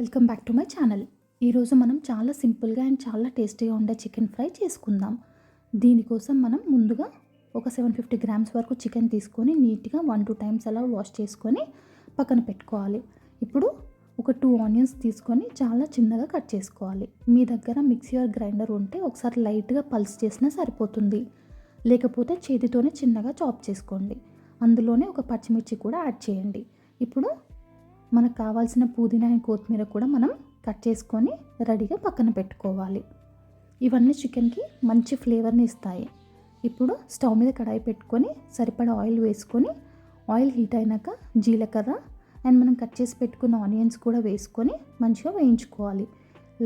Welcome back to my channel. ఈరోజు మనం చాలా సింపుల్గా అండ్ చాలా టేస్టీగా ఉండే చికెన్ ఫ్రై చేసుకుందాం. దీనికోసం మనం ముందుగా ఒక 750 గ్రామ్స్ వరకు చికెన్ తీసుకొని నీట్గా 1-2 టైమ్స్ అలా వాష్ చేసుకొని పక్కన పెట్టుకోవాలి. ఇప్పుడు ఒక 2 ఆనియన్స్ తీసుకొని చాలా చిన్నగా కట్ చేసుకోవాలి. మీ దగ్గర మిక్సీ ఆర్ గ్రైండర్ ఉంటే ఒకసారి లైట్గా పల్స్ చేసినా సరిపోతుంది, లేకపోతే చేతితోనే చిన్నగా చాప్ చేసుకోండి. అందులోనే ఒక పచ్చిమిర్చి కూడా యాడ్ చేయండి. ఇప్పుడు మనకు కావాల్సిన పుదీనా అండ్ కొత్తిమీర కూడా మనం కట్ చేసుకొని రెడీగా పక్కన పెట్టుకోవాలి. ఇవన్నీ చికెన్కి మంచి ఫ్లేవర్ని ఇస్తాయి. ఇప్పుడు స్టవ్ మీద కడాయి పెట్టుకొని సరిపడా ఆయిల్ వేసుకొని, ఆయిల్ హీట్ అయినాక జీలకర్ర అండ్ మనం కట్ చేసి పెట్టుకున్న ఆనియన్స్ కూడా వేసుకొని మంచిగా వేయించుకోవాలి.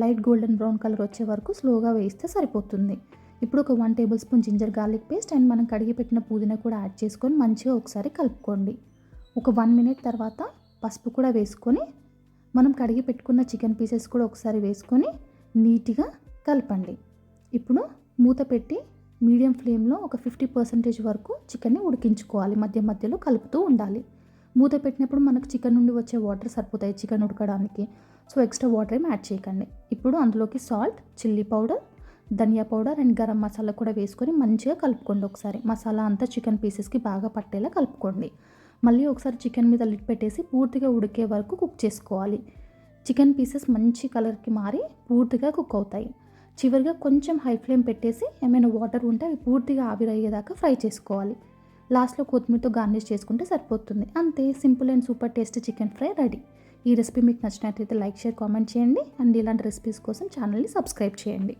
లైట్ గోల్డెన్ బ్రౌన్ కలర్ వచ్చే వరకు స్లోగా వేయిస్తే సరిపోతుంది. ఇప్పుడు ఒక 1 tablespoon ginger garlic paste and మనం కడిగి పెట్టిన పుదీనా కూడా యాడ్ చేసుకొని మంచిగా ఒకసారి కలుపుకోండి. ఒక 1 మినిట్ తర్వాత పసుపు కూడా వేసుకొని మనం కడిగి పెట్టుకున్న చికెన్ పీసెస్ కూడా ఒకసారి వేసుకొని నీట్గా కలపండి. ఇప్పుడు మూత పెట్టి మీడియం ఫ్లేమ్లో ఒక 50% వరకు చికెన్ని ఉడికించుకోవాలి. మధ్య మధ్యలో కలుపుతూ ఉండాలి. మూత పెట్టినప్పుడు మనకు చికెన్ నుండి వచ్చే వాటర్ సరిపోతాయి చికెన్ ఉడకడానికి. సో ఎక్స్ట్రా వాటర్ ఏమి యాడ్ చేయకండి. ఇప్పుడు అందులోకి salt, chilli powder, dhania powder and garam masala కూడా వేసుకొని మంచిగా కలుపుకోండి. ఒకసారి మసాలా అంతా చికెన్ పీసెస్కి బాగా పట్టేలా కలుపుకోండి. మళ్ళీ ఒకసారి చికెన్ మీద లిడ్ పెట్టేసి పూర్తిగా ఉడికే వరకు కుక్ చేసుకోవాలి. చికెన్ పీసెస్ మంచి కలర్కి మారి పూర్తిగా కుక్ అవుతాయి. చివరిగా కొంచెం హై ఫ్లేమ్ పెట్టేసి ఏమైనా వాటర్ ఉంటే అవి పూర్తిగా ఆవిరయ్యేదాకా ఫ్రై చేసుకోవాలి. లాస్ట్లో కొత్తిమీరతో గార్నిష్ చేసుకుంటే సరిపోతుంది. అంతే, simple and super tasty chicken fry ready. ఈ రెసిపీ మీకు నచ్చినట్లయితే లైక్, షేర్, కామెంట్ చేయండి అండ్ ఇలాంటి రెసిపీస్ కోసం ఛానల్ని సబ్స్క్రైబ్ చేయండి.